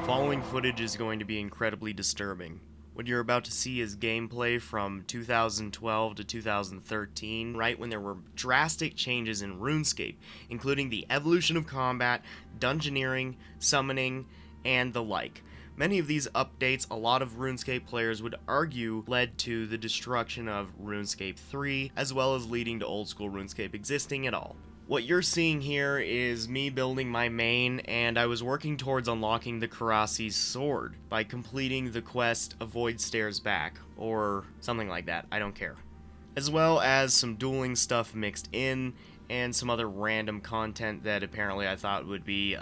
following footage is going to be incredibly disturbing. What you're about to see is gameplay from 2012 to 2013, right when there were drastic changes in Runescape, including the evolution of combat, dungeoneering, summoning, and the like. Many of these updates, a lot of RuneScape players would argue, led to the destruction of RuneScape 3, as well as leading to old school RuneScape existing at all. What you're seeing here is me building my main, and I was working towards unlocking the Karasi's sword by completing the quest Avoid Stairs Back, or something like that, I don't care. As well as some dueling stuff mixed in, and some other random content that apparently I thought would be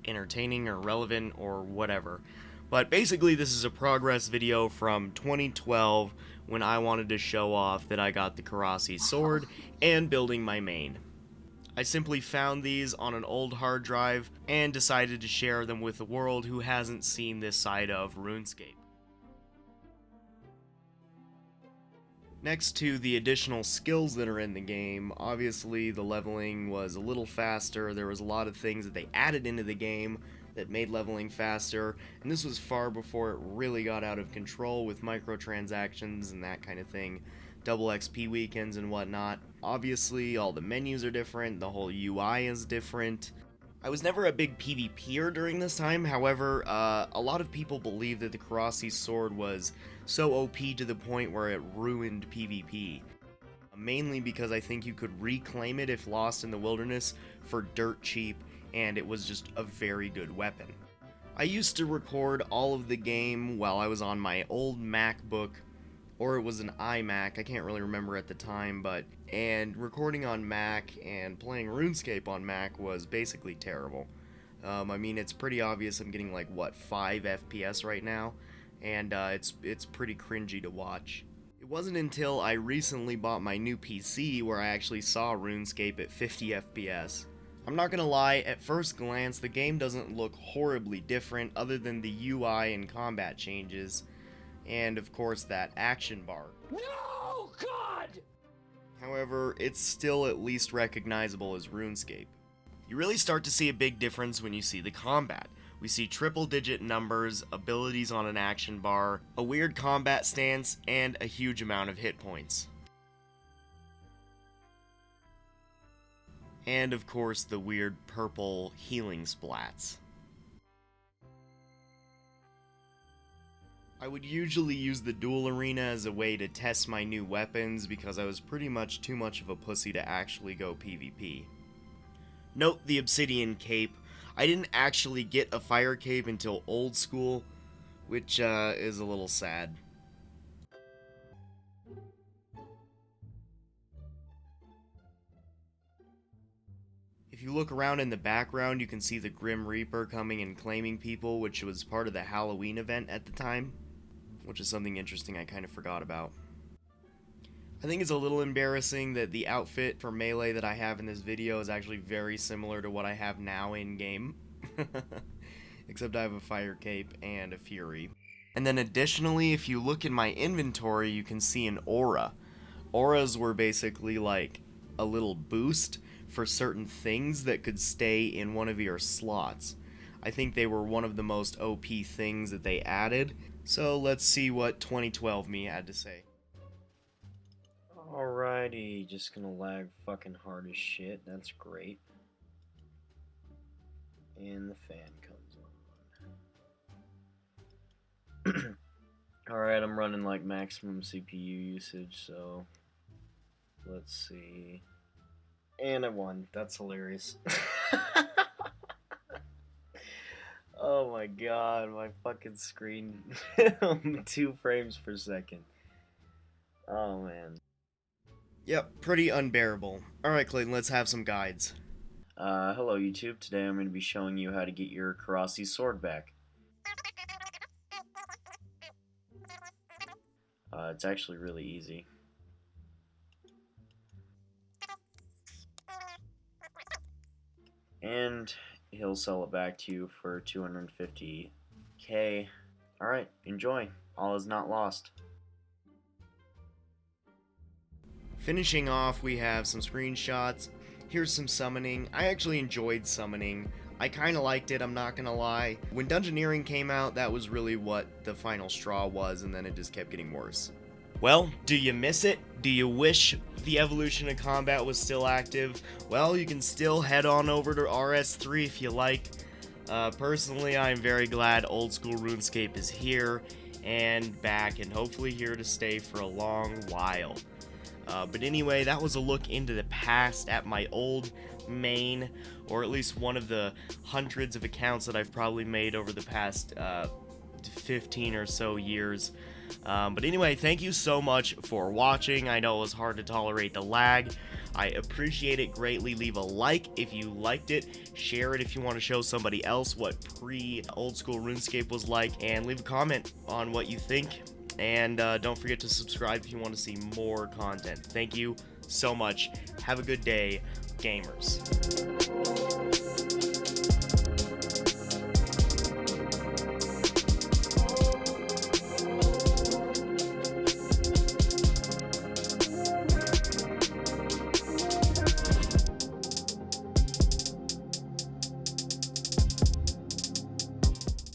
entertaining or relevant or whatever. But basically this is a progress video from 2012 when I wanted to show off that I got the Karasi's sword and building my main. I simply found these on an old hard drive and decided to share them with the world who hasn't seen this side of RuneScape. Next to the additional skills that are in the game, obviously the leveling was a little faster. There was a lot of things that they added into the game that made leveling faster, and this was far before it really got out of control with microtransactions and that kind of thing. Double XP weekends and whatnot. Obviously, all the menus are different, the whole UI is different. I was never a big PvPer during this time, however, a lot of people believe that the Karasi's sword was so OP to the point where it ruined PvP. Mainly because I think you could reclaim it if lost in the wilderness for dirt cheap, and it was just a very good weapon. I used to record all of the game while I was on my old MacBook, or it was an iMac, I can't really remember at the time, and recording on Mac and playing RuneScape on Mac was basically terrible. I mean, it's pretty obvious I'm getting like, 5 FPS right now, and it's pretty cringy to watch. It wasn't until I recently bought my new PC where I actually saw RuneScape at 50 FPS. I'm not gonna lie, at first glance, the game doesn't look horribly different other than the UI and combat changes, and of course that action bar. No, God! However, it's still at least recognizable as RuneScape. You really start to see a big difference when you see the combat. We see triple-digit numbers, abilities on an action bar, a weird combat stance, and a huge amount of hit points. And of course the weird purple healing splats. I would usually use the duel arena as a way to test my new weapons because I was pretty much too much of a pussy to actually go PvP. Note the obsidian cape. I didn't actually get a fire cape until old school, which is a little sad. If you look around in the background, you can see the Grim Reaper coming and claiming people, which was part of the Halloween event at the time, which is something interesting I kind of forgot about. I think it's a little embarrassing that the outfit for Melee that I have in this video is actually very similar to what I have now in-game. Except I have a fire cape and a fury. And then additionally, if you look in my inventory, you can see an aura. Auras were basically like a little boost for certain things that could stay in one of your slots. I think they were one of the most OP things that they added, so let's see what 2012 me had to say. Alrighty, just gonna lag fucking hard as shit, that's great. And the fan comes on. Alright, I'm running like maximum CPU usage, so let's see. And I won. That's hilarious. Oh my god, my fucking screen 2 frames per second. Oh man. Yep, pretty unbearable. Alright Clayton, let's have some guides. Hello YouTube. Today I'm going to be showing you how to get your Karasi's sword back. It's actually really easy. And he'll sell it back to you for 250k. Alright, enjoy. All is not lost. Finishing off, we have some screenshots. Here's some summoning. I actually enjoyed summoning. I kind of liked it, I'm not gonna lie. When Dungeoneering came out, that was really what the final straw was, and then it just kept getting worse. Well, do you miss it? Do you wish the evolution of combat was still active? Well, you can still head on over to RS3 if you like. Personally, I'm very glad old school RuneScape is here and back, and hopefully here to stay for a long while. But anyway, that was a look into the past at my old main, or at least one of the hundreds of accounts that I've probably made over the past 15 or so years. But anyway, thank you so much for watching. I know it was hard to tolerate the lag. I appreciate it greatly. Leave a like if you liked it. Share it if you want to show somebody else what pre-old school RuneScape was like. And leave a comment on what you think. And don't forget to subscribe if you want to see more content. Thank you so much. Have a good day, gamers.